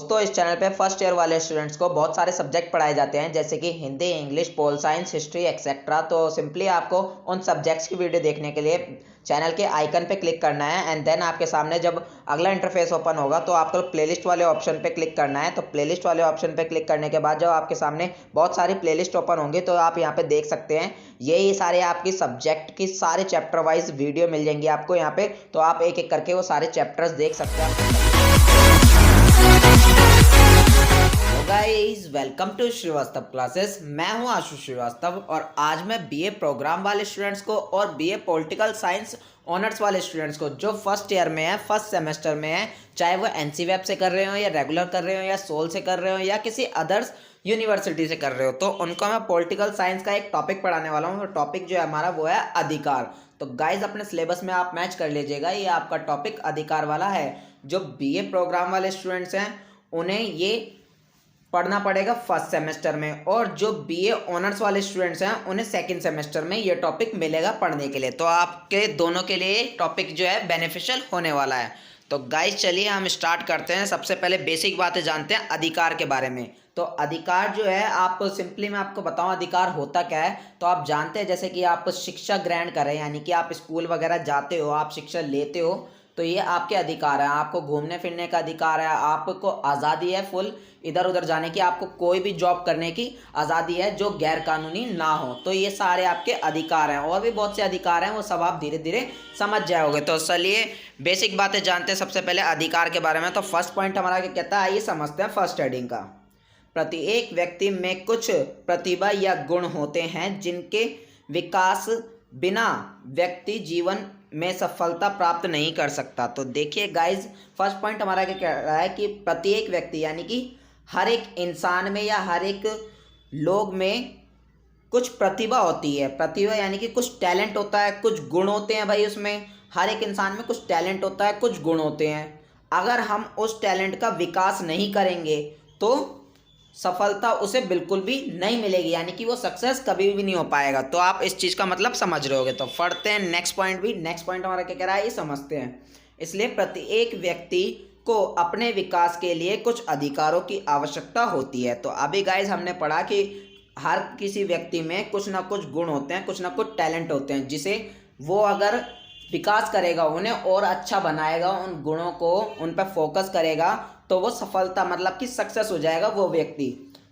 दोस्तों इस चैनल पे फर्स्ट ईयर वाले स्टूडेंट्स को बहुत सारे सब्जेक्ट पढ़ाए जाते हैं जैसे कि Hindi, English, pol science, history etcetera. तो सिंपली आपको उन सब्जेक्ट्स की वीडियो देखने के लिए चैनल के आइकन पे क्लिक करना है एंड देन आपके सामने जब अगला इंटरफेस ओपन होगा तो आपको प्लेलिस्ट वाले ऑप्शन पे क्लिक करना है। तो प्लेलिस्ट वाले ऑप्शन पे क्लिक करने के बाद जब आपके सामने बहुत सारी प्लेलिस्ट ओपन होंगी तो आप यहाँ पे देख सकते हैं यही सारे आपकी सब्जेक्ट की सारे चैप्टर वाइज वीडियो मिल जाएंगी आपको यहाँ पे। तो आप एक एक करके वो सारे चैप्टर्स देख सकते हैं। Guys welcome to Shrivastava classes. मैं हूं आशुष श्रीवास्तव और आज मैं बीए प्रोग्राम वाले स्टूडेंट्स को और बीए पॉलिटिकल साइंस ऑनर्स वाले स्टूडेंट्स को जो फर्स्ट ईयर में है, फर्स्ट सेमेस्टर में है, चाहे वो एनसीवेब से कर रहे हो या रेगुलर कर रहे हो या सोल से कर रहे हो या किसी अदर्स यूनिवर्सिटी से कर रहे हो, तो उनको मैं पॉलिटिकल साइंस का एक टॉपिक पढ़ाने वाला हूँ। तो टॉपिक जो है हमारा वो है अधिकार। तो गाइज अपने सिलेबस में आप मैच कर लीजिएगा, ये आपका टॉपिक अधिकार वाला है। जो बीए प्रोग्राम वाले स्टूडेंट्स हैं उन्हें ये पढ़ना पड़ेगा फर्स्ट सेमेस्टर में, और जो बीए ऑनर्स वाले स्टूडेंट्स हैं उन्हें सेकंड सेमेस्टर में ये टॉपिक मिलेगा पढ़ने के लिए। तो आपके दोनों के लिए टॉपिक जो है बेनिफिशियल होने वाला है। तो गाइस चलिए हम स्टार्ट करते हैं। सबसे पहले बेसिक बातें जानते हैं अधिकार के बारे में। तो अधिकार जो है, आप सिंपली मैं आपको बताऊं अधिकार होता क्या है। तो आप जानते हैं जैसे कि आप शिक्षा ग्रहण करें, यानी कि आप स्कूल वगैरह जाते हो, आप शिक्षा लेते हो, तो ये आपके अधिकार है। आपको घूमने फिरने का अधिकार है, आपको आज़ादी है फुल इधर उधर जाने की, आपको कोई भी जॉब करने की आज़ादी है जो गैर कानूनी ना हो। तो ये सारे आपके अधिकार हैं, और भी बहुत से अधिकार हैं, वो सब आप धीरे धीरे समझ जाओगे। तो चलिए बेसिक बातें जानते हैं सबसे पहले अधिकार के बारे में। तो फर्स्ट पॉइंट हमारा क्या कहता है, आइए समझते हैं फर्स्ट हेडिंग का। प्रत्येक व्यक्ति में कुछ प्रतिभा या गुण होते हैं जिनके विकास बिना व्यक्ति जीवन में सफलता प्राप्त नहीं कर सकता। तो देखिए गाइज फर्स्ट पॉइंट हमारा क्या कह रहा है कि प्रत्येक व्यक्ति यानी कि हर एक इंसान में या हर एक लोग में कुछ प्रतिभा होती है। प्रतिभा यानी कि कुछ टैलेंट होता है, कुछ गुण होते हैं भाई उसमें। हर एक इंसान में कुछ टैलेंट होता है, कुछ गुण होते हैं। अगर हम उस टैलेंट का विकास नहीं करेंगे तो सफलता उसे बिल्कुल भी नहीं मिलेगी, यानी कि वो सक्सेस कभी भी नहीं हो पाएगा। तो आप इस चीज़ का मतलब समझ रहे होगे। तो पढ़ते हैं नेक्स्ट पॉइंट भी। नेक्स्ट पॉइंट हमारा क्या कह रहा है ये समझते हैं। इसलिए प्रत्येक व्यक्ति को अपने विकास के लिए कुछ अधिकारों की आवश्यकता होती है। तो अभी गाइज हमने पढ़ा कि हर किसी व्यक्ति में कुछ ना कुछ गुण होते हैं, कुछ ना कुछ टैलेंट होते हैं, जिसे वो अगर विकास करेगा, उन्हें और अच्छा बनाएगा, उन गुणों को उन पर फोकस करेगा, तो वो सफलता मतलब कि सक्सेस हो जाएगा वो व्यक्ति।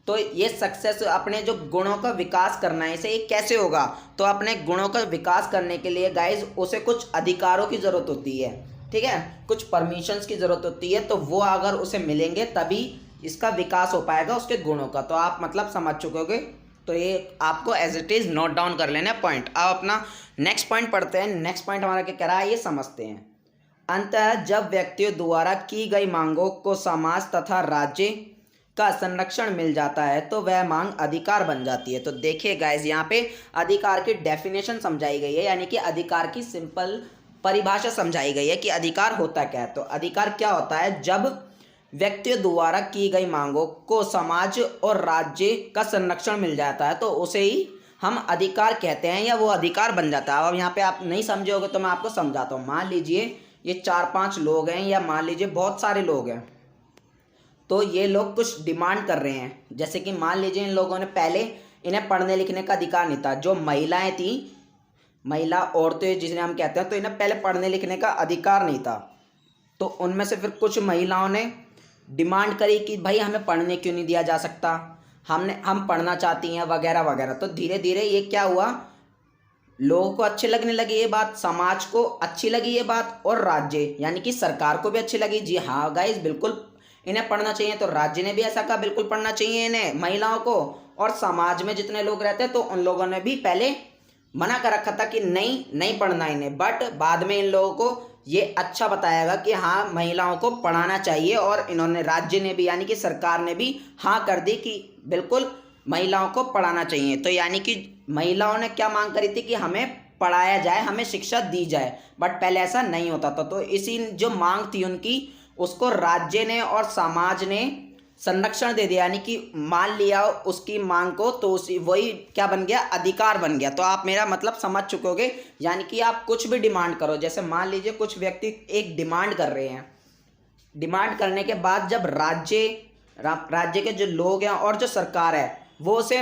तो ये सक्सेस, अपने जो गुणों का विकास करना है, इसे ये कैसे होगा। तो अपने गुणों का विकास करने के लिए गाइज उसे कुछ अधिकारों की ज़रूरत होती है, ठीक है, कुछ परमिशंस की ज़रूरत होती है। तो वो अगर उसे मिलेंगे तभी इसका विकास हो पाएगा उसके गुणों का। तो आप मतलब समझ चुके होगे। तो ये आपको as it is note down कर लेना है पॉइंट। अब अपना नेक्स्ट पॉइंट पढ़ते हैं। नेक्स्ट पॉइंट हमारा क्या कह रहा है ये समझते हैं। अंततः जब व्यक्तियों द्वारा की गई मांगों को समाज तथा राज्य का संरक्षण मिल जाता है तो वह मांग अधिकार बन जाती है। तो देखिए गाइज यहाँ पे अधिकार की डेफिनेशन समझाई गई है, यानी कि अधिकार की सिंपल परिभाषा समझाई गई है कि अधिकार होता क्या है। तो अधिकार क्या होता है, जब व्यक्तियों द्वारा की गई मांगों को समाज और राज्य का संरक्षण मिल जाता है तो उसे ही हम अधिकार कहते हैं, या वो अधिकार बन जाता है। अब यहाँ पे आप नहीं समझे होगे तो मैं आपको समझाता हूँ। मान लीजिए ये 4-5 लोग हैं, या मान लीजिए बहुत सारे लोग हैं, तो ये लोग कुछ डिमांड कर रहे हैं। जैसे कि मान लीजिए इन लोगों ने पहले, इन्हें पढ़ने लिखने का अधिकार नहीं था। जो महिलाएं थी, महिला औरतें जिन्हें हम कहते हैं, तो इन्हें पहले पढ़ने लिखने का अधिकार नहीं था। तो उनमें से फिर कुछ महिलाओं ने डिमांड करी कि भाई हमें पढ़ने क्यों नहीं दिया जा सकता, हम पढ़ना चाहती हैं वगैरह वगैरह। तो धीरे धीरे ये क्या हुआ, लोगों को अच्छी लगने लगी ये बात, समाज को अच्छी लगी ये बात, और राज्य यानी कि सरकार को भी अच्छी लगी। जी हाँ गाइज बिल्कुल इन्हें पढ़ना चाहिए। तो राज्य ने भी ऐसा कहा बिल्कुल पढ़ना चाहिए इन्हें, महिलाओं को। और समाज में जितने लोग रहते हैं तो उन लोगों ने भी पहले मना कर रखा था कि नहीं पढ़ना इन्हें। बट बाद में इन लोगों को ये अच्छा बताएगा कि हाँ महिलाओं को पढ़ाना चाहिए, और इन्होंने, राज्य ने भी यानी कि सरकार ने भी हाँ कर दी कि बिल्कुल महिलाओं को पढ़ाना चाहिए। तो यानी कि महिलाओं ने क्या मांग करी थी कि हमें पढ़ाया जाए, हमें शिक्षा दी जाए। बट पहले ऐसा नहीं होता था। तो इसी जो मांग थी उनकी, उसको राज्य ने और समाज ने संरक्षण दे दिया, यानी कि मान लिया उसकी मांग को, तो उसी वही क्या बन गया, अधिकार बन गया। तो आप मेरा मतलब समझ चुके होगे। यानी कि आप कुछ भी डिमांड करो, जैसे मान लीजिए कुछ व्यक्ति एक डिमांड कर रहे हैं डिमांड करने के बाद जब राज्य के जो लोग हैं और जो सरकार है वो उसे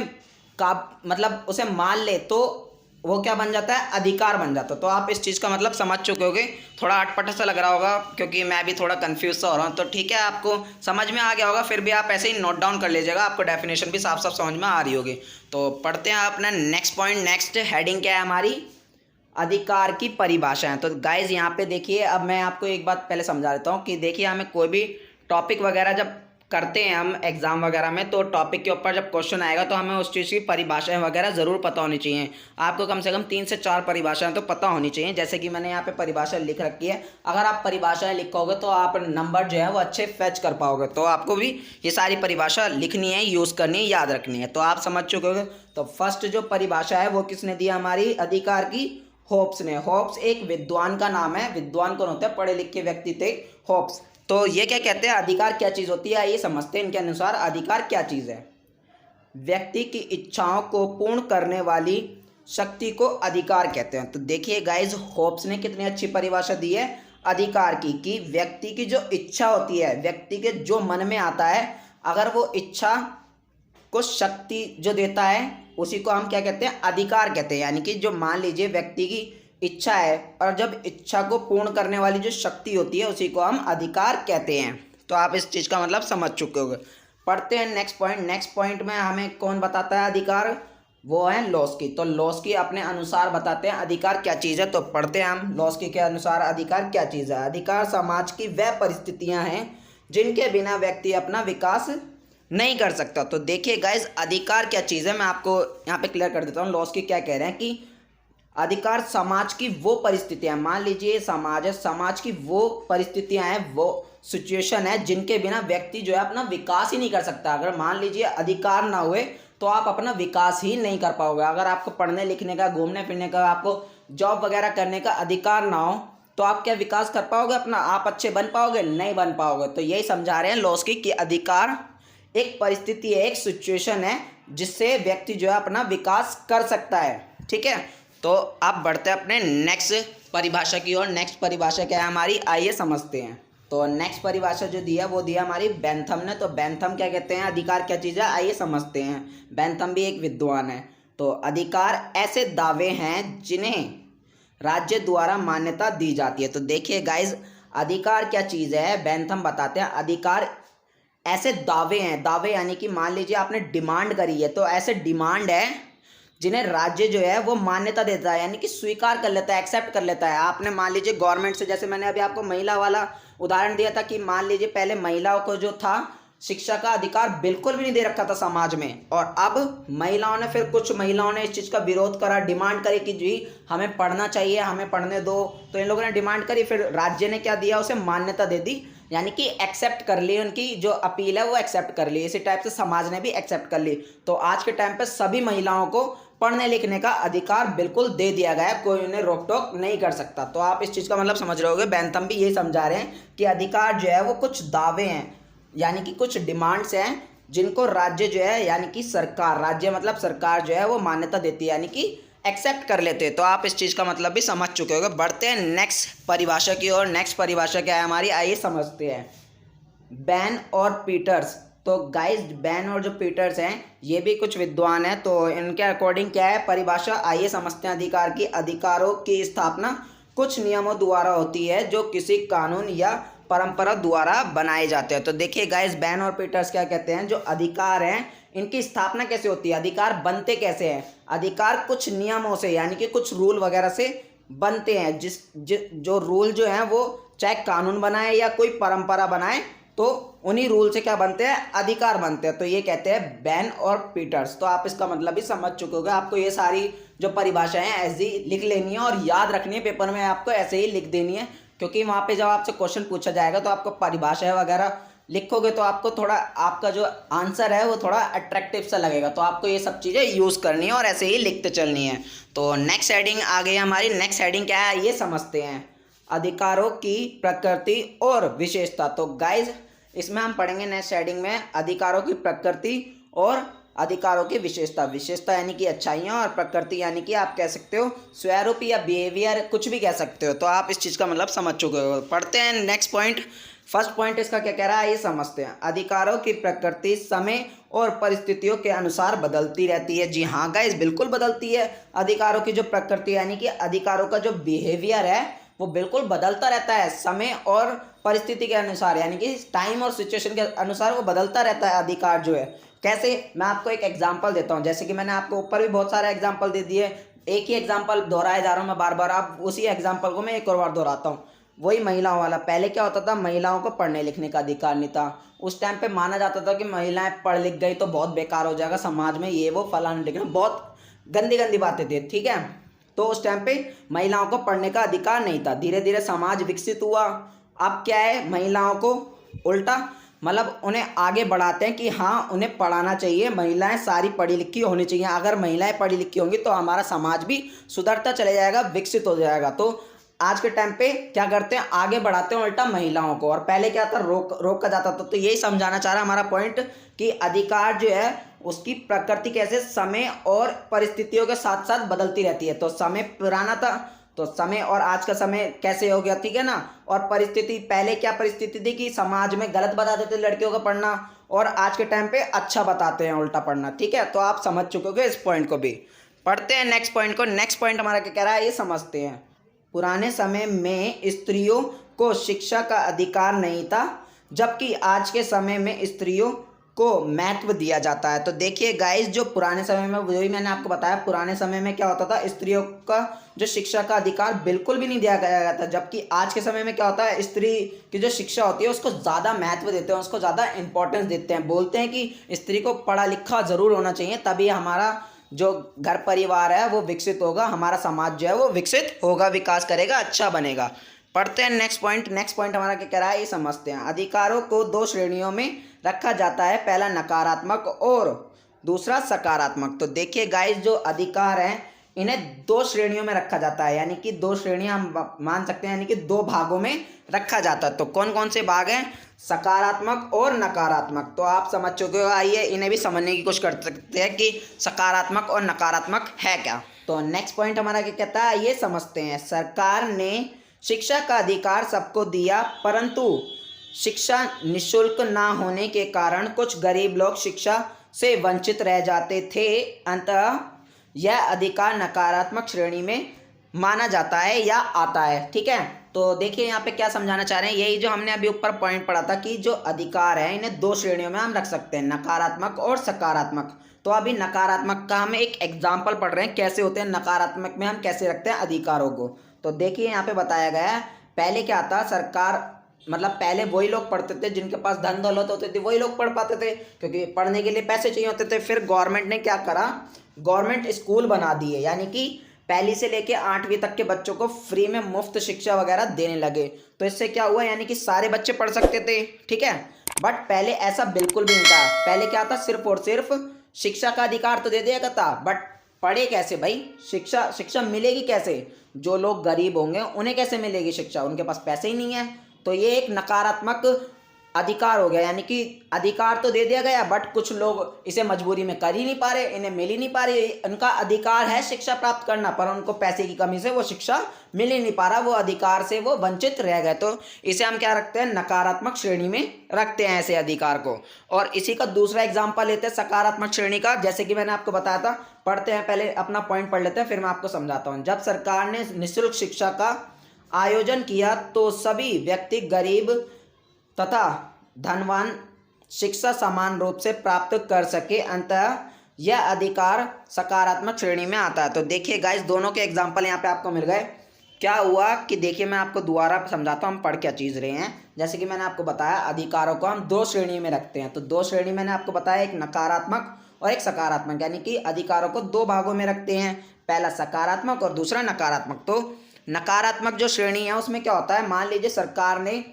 मतलब उसे मान ले तो वो क्या बन जाता है, अधिकार बन जाता है। तो आप इस चीज़ का मतलब समझ चुके होगे। थोड़ा अटपटा सा लग रहा होगा क्योंकि मैं भी थोड़ा कंफ्यूज सा हो रहा हूँ, तो ठीक है, आपको समझ में आ गया होगा। फिर भी आप ऐसे ही नोट डाउन कर लीजिएगा, आपको डेफिनेशन भी साफ साफ समझ में आ रही होगी। तो पढ़ते हैं अपना नेक्स्ट पॉइंट। नेक्स्ट हेडिंग क्या है हमारी, अधिकार की परिभाषा है। तो गाइज यहाँ पे देखिए, अब मैं आपको एक बात पहले समझा देता हूँ कि देखिए, हमें कोई भी टॉपिक वगैरह जब करते हैं हम एग्जाम वगैरह में, तो टॉपिक के ऊपर जब क्वेश्चन आएगा तो हमें उस चीज़ की परिभाषाएं वगैरह ज़रूर पता होनी चाहिए। आपको कम से कम 3 से 4 परिभाषाएं तो पता होनी चाहिए। जैसे कि मैंने यहाँ पे परिभाषा लिख रखी है, अगर आप परिभाषाएं लिखोगे तो आप नंबर जो है वो अच्छे फैच कर पाओगे। तो आपको भी ये सारी परिभाषा लिखनी है, यूज़ करनी है, याद रखनी है। तो आप समझ चुके हो। तो फर्स्ट जो परिभाषा है वो किसने दिया, हमारी अधिकार की होब्स ने। होब्स एक विद्वान का नाम है। विद्वान कौन होते हैं, पढ़े लिखे व्यक्ति थे होब्स। तो ये क्या कहते हैं, अधिकार क्या चीज़ होती है, ये समझते हैं। इनके अनुसार अधिकार क्या चीज़ है, व्यक्ति की इच्छाओं को पूर्ण करने वाली शक्ति को अधिकार कहते हैं। तो देखिए गाइज, होब्स ने कितनी अच्छी परिभाषा दी है अधिकार की, कि व्यक्ति की जो इच्छा होती है, व्यक्ति के जो मन में आता है, अगर वो इच्छा को शक्ति जो देता है उसी को हम क्या कहते हैं, अधिकार कहते हैं। यानी कि जो मान लीजिए व्यक्ति की इच्छा है और जब इच्छा को पूर्ण करने वाली जो शक्ति होती है उसी को हम अधिकार कहते हैं। तो आप इस चीज़ का मतलब समझ चुके होंगे। पढ़ते हैं नेक्स्ट पॉइंट। नेक्स्ट पॉइंट में हमें कौन बताता है अधिकार, वो है लॉस्की। तो लॉस्की अपने अनुसार बताते हैं अधिकार क्या चीज़ है। तो पढ़ते हैं हम लॉस्की के अनुसार अधिकार क्या चीज़ है। अधिकार समाज की वह परिस्थितियाँ हैं जिनके बिना व्यक्ति अपना विकास नहीं कर सकता। तो देखिए गाइज, अधिकार क्या चीज़ है, मैं आपको यहाँ पे क्लियर कर देता हूँ। लॉस्की क्या कह रहे हैं कि अधिकार समाज की वो परिस्थितियाँ, मान लीजिए समाज है, समाज की वो परिस्थितियाँ हैं, वो सिचुएशन है जिनके बिना व्यक्ति जो है अपना विकास ही नहीं कर सकता। अगर मान लीजिए अधिकार ना हुए तो आप अपना विकास ही नहीं कर पाओगे। अगर आपको पढ़ने लिखने का, घूमने फिरने का, आपको जॉब वगैरह करने का अधिकार ना हो तो आप क्या विकास कर पाओगे अपना, आप अच्छे बन पाओगे, नहीं बन पाओगे। तो यही समझा रहे हैं लॉस्की कि अधिकार एक परिस्थिति है, एक सिचुएशन है जिससे व्यक्ति जो है अपना विकास कर सकता है। ठीक है, तो आप बढ़ते हैं अपने नेक्स्ट परिभाषा की ओर। नेक्स्ट परिभाषा क्या है हमारी, आइए समझते हैं। तो नेक्स्ट परिभाषा जो दिया वो दिया हमारी बेंथम ने। तो बेंथम क्या कहते हैं, अधिकार क्या चीज़ है, आइए समझते हैं। बेंथम भी एक विद्वान है। तो अधिकार ऐसे दावे हैं जिन्हें राज्य द्वारा मान्यता दी जाती है। तो देखिए गाइज, अधिकार क्या चीज़ है, बेंथम बताते हैं अधिकार ऐसे दावे हैं। दावे यानी कि मान लीजिए आपने डिमांड करी है, तो ऐसे डिमांड है जिन्हें राज्य जो है वो मान्यता देता है, यानी कि स्वीकार कर लेता है, एक्सेप्ट कर लेता है। आपने मान लीजिए गवर्नमेंट से, जैसे मैंने अभी आपको महिला वाला उदाहरण दिया था कि मान लीजिए पहले महिलाओं को जो था शिक्षा का अधिकार बिल्कुल भी नहीं दे रखा था समाज में, और अब महिलाओं ने, फिर कुछ महिलाओं ने इस चीज़ का विरोध करा, डिमांड करी कि जी हमें पढ़ना चाहिए, हमें पढ़ने दो। तो इन लोगों ने डिमांड करी, फिर राज्य ने क्या दिया, उसे मान्यता दे दी, यानी कि एक्सेप्ट कर ली, उनकी जो अपील है वो एक्सेप्ट कर ली। इसी टाइप से समाज ने भी एक्सेप्ट कर ली। तो आज के टाइम पे सभी महिलाओं को पढ़ने लिखने का अधिकार बिल्कुल दे दिया गया है, कोई उन्हें रोक टोक नहीं कर सकता। तो आप इस चीज़ का मतलब समझ रहे होगे। बेंथम भी यही समझा रहे हैं कि अधिकार जो है वो कुछ दावे हैं, यानी कि कुछ डिमांड्स हैं जिनको राज्य जो है, यानी कि सरकार, राज्य मतलब सरकार जो है वो मान्यता देती है, यानी कि एक्सेप्ट कर लेते हैं। तो आप इस चीज़ का मतलब भी समझ चुके होंगे। बढ़ते हैं नेक्स्ट परिभाषा की ओर। नेक्स्ट परिभाषा क्या है हमारी, आइए समझते हैं। बैन और पीटर्स। तो गाइस, बैन और जो पीटर्स हैं ये भी कुछ विद्वान हैं। तो इनके अकॉर्डिंग क्या है परिभाषा, आइए समझते हैं। अधिकार की, अधिकारों की स्थापना कुछ नियमों द्वारा होती है जो किसी कानून या परंपरा द्वारा बनाए जाते हैं। तो देखिए गाइस, बैन और पीटर्स क्या कहते हैं, जो अधिकार हैं इनकी स्थापना कैसे होती है, अधिकार बनते कैसे हैं। अधिकार कुछ नियमों से, यानी कि कुछ रूल वगैरह से बनते हैं। जो रूल जो हैं वो चाहे कानून बनाए या कोई परंपरा बनाए, तो उन्हीं रूल से क्या बनते हैं, अधिकार बनते हैं। तो ये कहते हैं बैन और पीटर्स। तो आप इसका मतलब भी समझ चुके होंगे। आपको ये सारी जो परिभाषाएं हैं ऐसे ही लिख लेनी है और याद रखनी है, पेपर में आपको ऐसे ही लिख देनी है, क्योंकि वहाँ पे जब आपसे क्वेश्चन पूछा जाएगा तो आपको परिभाषाएं वगैरह लिखोगे तो आपको थोड़ा, आपका जो आंसर है वो थोड़ा अट्रैक्टिव सा लगेगा। तो आपको ये सब चीज़ें यूज़ करनी है और ऐसे ही लिखते चलनी है। तो नेक्स्ट हेडिंग आ गई हमारी। नेक्स्ट हेडिंग क्या है ये समझते हैं, अधिकारों की प्रकृति और विशेषता। तो गाइज, इसमें हम पढ़ेंगे नेक्स्ट हेडिंग में अधिकारों की प्रकृति और अधिकारों की विशेषता। विशेषता यानी कि अच्छाइयाँ और प्रकृति यानी कि आप कह सकते हो स्वरूप या बिहेवियर, कुछ भी कह सकते हो। तो आप इस चीज़ का मतलब समझ चुके हो। पढ़ते हैं नेक्स्ट पॉइंट, फर्स्ट पॉइंट इसका क्या कह रहा है ये समझते हैं। अधिकारों की प्रकृति समय और परिस्थितियों के अनुसार बदलती रहती है। जी हाँ गाइस, बिल्कुल बदलती है। अधिकारों की जो प्रकृति यानी कि अधिकारों का जो बिहेवियर है वो बिल्कुल बदलता रहता है समय और परिस्थिति के अनुसार, यानी कि टाइम और सिचुएशन के अनुसार वो बदलता रहता है अधिकार जो है। कैसे, मैं आपको एक एग्जांपल देता हूँ। जैसे कि मैंने आपको ऊपर भी बहुत सारे एग्जांपल दे दिए, एक ही एग्जांपल दोहराए जा रहा हूँ मैं बार बार, आप उसी एग्जांपल को मैं एक और बार दोहराता हूँ। वही महिलाओं वाला। पहले क्या होता था, महिलाओं को पढ़ने लिखने का अधिकार नहीं था। उस टाइम पे माना जाता था कि महिलाएं पढ़ लिख गई तो बहुत बेकार हो जाएगा समाज में, ये वो फलाना ढिकाना, बहुत गंदी गंदी बातें थी, ठीक है। तो उस टाइम पे महिलाओं को पढ़ने का अधिकार नहीं था। धीरे धीरे समाज विकसित हुआ। अब क्या है, महिलाओं को उल्टा मतलब उन्हें आगे बढ़ाते हैं कि हाँ उन्हें पढ़ाना चाहिए, महिलाएं सारी पढ़ी लिखी होनी चाहिए। अगर महिलाएं पढ़ी लिखी होंगी तो हमारा समाज भी सुधरता चले जाएगा, विकसित हो जाएगा। तो आज के टाइम पे क्या करते हैं, आगे बढ़ाते हैं उल्टा महिलाओं को। और पहले क्या था, रोका जाता था। तो यही समझाना चाह रहा हमारा पॉइंट कि अधिकार जो है उसकी प्रकृति कैसे समय और परिस्थितियों के साथ साथ बदलती रहती है। तो समय पुराना था तो समय और आज का समय कैसे हो गया, ठीक है ना। और परिस्थिति, पहले क्या परिस्थिति थी कि समाज में गलत बताते थे लड़कियों का पढ़ना, और आज के टाइम पे अच्छा बताते हैं उल्टा पढ़ना, ठीक है। तो आप समझ चुके हो इस पॉइंट को भी। पढ़ते हैं नेक्स्ट पॉइंट को। नेक्स्ट पॉइंट हमारा क्या कह रहा है ये समझते हैं। पुराने समय में स्त्रियों को शिक्षा का अधिकार नहीं था, जबकि आज के समय में स्त्रियों को महत्व दिया जाता है। तो देखिए गाइस, जो पुराने समय में, वही मैंने आपको बताया, पुराने समय में क्या होता था, स्त्रियों का जो शिक्षा का अधिकार बिल्कुल भी नहीं दिया गया था। जबकि आज के समय में क्या होता है, स्त्री की जो शिक्षा होती है उसको ज़्यादा महत्व देते हैं, उसको ज़्यादा इंपॉर्टेंस देते हैं। बोलते हैं कि स्त्री को पढ़ा लिखा ज़रूर होना चाहिए, तभी हमारा जो घर परिवार है वो विकसित होगा, हमारा समाज जो है वो विकसित होगा, विकास करेगा, अच्छा बनेगा। पढ़ते हैं नेक्स्ट पॉइंट। नेक्स्ट पॉइंट हमारा क्या कह रहा है ये समझते हैं। अधिकारों को दो श्रेणियों में रखा जाता है, पहला नकारात्मक और दूसरा सकारात्मक। तो देखिए गाइस, जो अधिकार हैं इन्हें दो श्रेणियों में रखा जाता है, यानी कि दो श्रेणियां हम मान सकते हैं, यानी कि दो भागों में रखा जाता है। तो कौन कौन से भाग हैं, सकारात्मक और नकारात्मक। तो आप समझ चुके हो, आइए इन्हें भी समझने की कोशिश कर सकते हैं कि सकारात्मक और नकारात्मक है क्या। तो नेक्स्ट पॉइंट हमारा क्या कहता है ये समझते हैं। सरकार ने शिक्षा का अधिकार सबको दिया, परंतु शिक्षा निःशुल्क ना होने के कारण कुछ गरीब लोग शिक्षा से वंचित रह जाते थे। अंततः यह अधिकार नकारात्मक श्रेणी में माना जाता है या आता है, ठीक है। तो देखिए यहाँ पे क्या समझाना चाह रहे हैं, यही जो हमने अभी ऊपर पॉइंट पढ़ा था कि जो अधिकार है इन्हें दो श्रेणियों में हम रख सकते हैं, नकारात्मक और सकारात्मक। तो अभी नकारात्मक का हम एक एग्जाम्पल पढ़ रहे हैं, कैसे होते हैं नकारात्मक में हम कैसे रखते हैं अधिकारों को। तो देखिए यहाँ पे बताया गया है, पहले क्या था, सरकार मतलब पहले वही लोग पढ़ते थे जिनके पास धन दौलत होते थे, वही लोग पढ़ पाते थे, क्योंकि पढ़ने के लिए पैसे चाहिए होते थे। फिर गवर्नमेंट ने क्या करा, गवर्नमेंट स्कूल बना दिए, यानी कि पहली से लेके 8वीं तक के बच्चों को फ्री में मुफ्त शिक्षा वगैरह देने लगे। तो इससे क्या हुआ, यानी कि सारे बच्चे पढ़ सकते थे, ठीक है। बट पहले ऐसा बिल्कुल भी नहीं था। पहले क्या था, सिर्फ और सिर्फ शिक्षा का अधिकार तो दे दिया गया था, बट पढ़े कैसे भाई, शिक्षा मिलेगी कैसे, जो लोग गरीब होंगे उन्हें कैसे मिलेगी शिक्षा, उनके पास पैसे ही नहीं है। तो ये एक नकारात्मक अधिकार हो गया, यानी कि अधिकार तो दे दिया गया बट कुछ लोग इसे मजबूरी में कर ही नहीं पा रहे, इन्हें मिल ही नहीं पा रही। उनका अधिकार है शिक्षा प्राप्त करना, पर उनको पैसे की कमी से वो शिक्षा मिल ही नहीं पा रहा, वो अधिकार से वो वंचित रह गए। तो इसे हम क्या रखते हैं, नकारात्मक श्रेणी में रखते हैं ऐसे अधिकार को। और इसी का दूसरा एग्जाम्पल लेते हैं सकारात्मक श्रेणी का, जैसे कि मैंने आपको बताया था। पढ़ते हैं, पहले अपना पॉइंट पढ़ लेते हैं, फिर मैं आपको समझाता हूँ। जब सरकार ने निःशुल्क शिक्षा का आयोजन किया तो सभी व्यक्ति, गरीब तथा धनवान, शिक्षा समान रूप से प्राप्त कर सके। अंततः यह अधिकार सकारात्मक श्रेणी में आता है। तो देखिए गाइस, दोनों के एग्जाम्पल यहाँ पे आपको मिल गए। क्या हुआ कि देखिए, मैं आपको दोबारा समझाता हूँ हम पढ़ क्या चीज़ रहे हैं। जैसे कि मैंने आपको बताया, अधिकारों को हम दो श्रेणी में रखते हैं। तो दो श्रेणी मैंने आपको बताया, एक नकारात्मक और एक सकारात्मक, यानी कि अधिकारों को दो भागों में रखते हैं, पहला सकारात्मक और दूसरा नकारात्मक। तो नकारात्मक जो श्रेणी है उसमें क्या होता है, मान लीजिए सरकार ने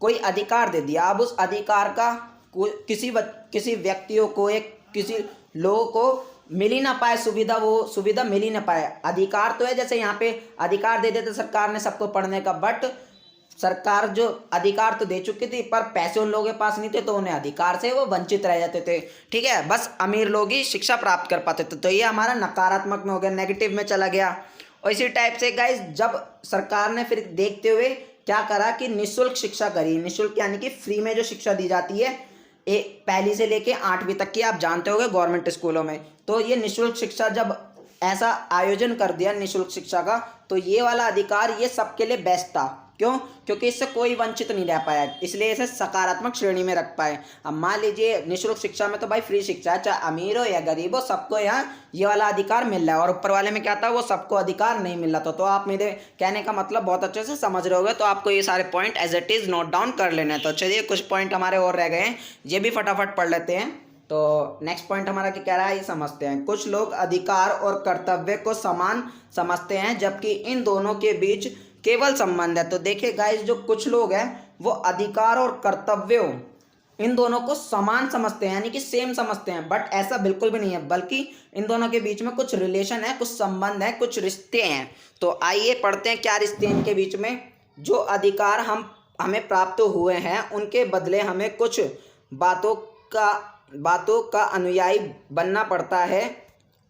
कोई अधिकार दे दिया, अब उस अधिकार का किसी व्यक्तियों को, एक किसी लोगों को मिल ही ना पाए सुविधा, वो सुविधा मिल ही ना पाए। अधिकार तो है, जैसे यहाँ पे अधिकार दे देते सरकार ने सबको पढ़ने का, बट सरकार जो अधिकार तो दे चुकी थी पर पैसे उन लोगों के पास नहीं थे, तो उन्हें अधिकार से वो वंचित रह जाते थे, ठीक है। बस अमीर लोग ही शिक्षा प्राप्त कर पाते थे। तो ये हमारा नकारात्मक में हो गया, नेगेटिव में चला गया। और इसी टाइप से गाइस, जब सरकार ने फिर देखते हुए क्या करा कि निःशुल्क शिक्षा करी। निःशुल्क यानी कि फ्री में जो शिक्षा दी जाती है पहली से लेके 8वीं तक की, आप जानते होंगे गवर्नमेंट स्कूलों में। तो ये निःशुल्क शिक्षा जब ऐसा आयोजन कर दिया निःशुल्क शिक्षा का, तो ये वाला अधिकार ये सबके लिए बेस्ट था। क्यों? क्योंकि इससे कोई वंचित नहीं रह पाया, इसलिए इसे सकारात्मक श्रेणी में रख पाए। अब मान लीजिए निःशुल्क शिक्षा में तो भाई फ्री शिक्षा है, चाहे अमीर हो या गरीब हो, सबको यहाँ ये वाला अधिकार मिल रहा है। और ऊपर वाले में क्या था, वो सबको अधिकार नहीं मिल रहा था। तो आप मेरे कहने का मतलब बहुत अच्छे से समझ रहे होगे। तो आपको ये सारे point as it is note down कर लेना है। तो चलिए कुछ पॉइंट हमारे और रह गए हैं, ये भी फटाफट पढ़ लेते हैं। तो नेक्स्ट पॉइंट हमारा क्या कह रहा है, ये समझते हैं। कुछ लोग अधिकार और कर्तव्य को समान समझते हैं, जबकि इन दोनों के बीच केवल संबंध है। तो देखिए गाइस, जो कुछ लोग हैं वो अधिकार और कर्तव्यों इन दोनों को समान समझते हैं, यानी कि सेम समझते हैं, बट ऐसा बिल्कुल भी नहीं है, बल्कि इन दोनों के बीच में कुछ रिलेशन है, कुछ संबंध है, कुछ रिश्ते हैं। तो आइए पढ़ते हैं क्या रिश्ते हैं इनके बीच में। जो अधिकार हमें प्राप्त हुए हैं, उनके बदले हमें कुछ बातों का अनुयायी बनना पड़ता है।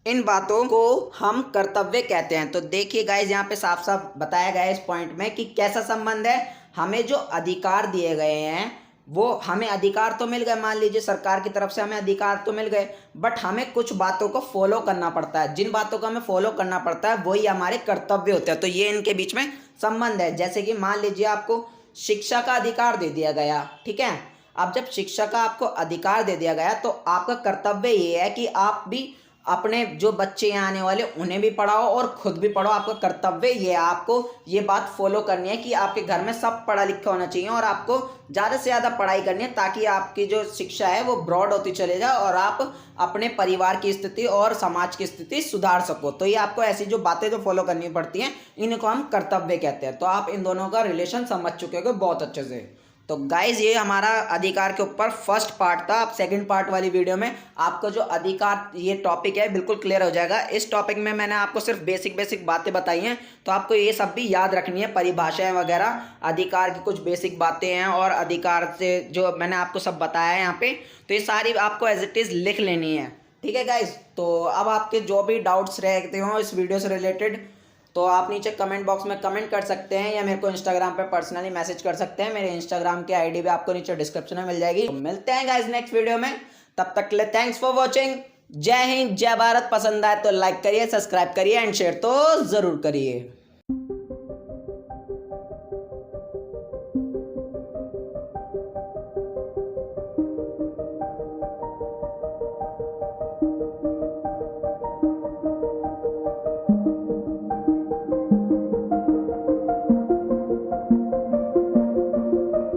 इन बातों को हम कर्तव्य कहते हैं। तो देखिए गाइस, यहाँ पे साफ साफ बताया गया है इस पॉइंट में कि कैसा संबंध है। हमें जो अधिकार दिए गए हैं, वो हमें अधिकार तो मिल गए, मान लीजिए सरकार की तरफ से हमें अधिकार तो मिल गए, बट हमें कुछ बातों को फॉलो करना पड़ता है। जिन बातों को हमें फॉलो करना पड़ता है वही हमारे कर्तव्य होते हैं। तो ये इनके बीच में संबंध है। जैसे कि मान लीजिए आपको शिक्षा का अधिकार दे दिया गया, ठीक है। अब जब शिक्षा का आपको अधिकार दे दिया गया, तो आपका कर्तव्य ये है कि आप भी अपने जो बच्चे यहाँ आने वाले उन्हें भी पढ़ाओ और खुद भी पढ़ो। आपका कर्तव्य ये है, आपको ये बात फॉलो करनी है कि आपके घर में सब पढ़ा लिखा होना चाहिए और आपको ज़्यादा से ज़्यादा पढ़ाई करनी है, ताकि आपकी जो शिक्षा है वो ब्रॉड होती चले जाए और आप अपने परिवार की स्थिति और समाज की स्थिति सुधार सको। तो ये आपको ऐसी जो बातें जो फॉलो करनी पड़ती हैं, इनको हम कर्तव्य कहते हैं। तो आप इन दोनों का रिलेशन समझ चुके हो बहुत अच्छे से। तो गाइज, ये हमारा अधिकार के ऊपर फर्स्ट पार्ट था। अब सेकंड पार्ट वाली वीडियो में आपको जो अधिकार ये टॉपिक है बिल्कुल क्लियर हो जाएगा। इस टॉपिक में मैंने आपको सिर्फ बेसिक बातें बताई हैं, तो आपको ये सब भी याद रखनी है, परिभाषाएं वगैरह, अधिकार की कुछ बेसिक बातें हैं और अधिकार से जो मैंने आपको सब बताया है यहाँ पे, तो ये सारी आपको एज इट इज़ लिख लेनी है। ठीक है गाइज, तो अब आपके जो भी डाउट्स रहते हो इस वीडियो से रिलेटेड, तो आप नीचे कमेंट बॉक्स में कमेंट कर सकते हैं या मेरे को इंस्टाग्राम पे पर्सनली मैसेज कर सकते हैं। मेरे इंस्टाग्राम की आईडी भी आपको नीचे डिस्क्रिप्शन में मिल जाएगी। तो मिलते हैं गाइस नेक्स्ट वीडियो में, तब तक के लिए थैंक्स फॉर वॉचिंग। जय हिंद, जय भारत। पसंद आए तो लाइक करिए, सब्सक्राइब करिए एंड शेयर तो ज़रूर करिए।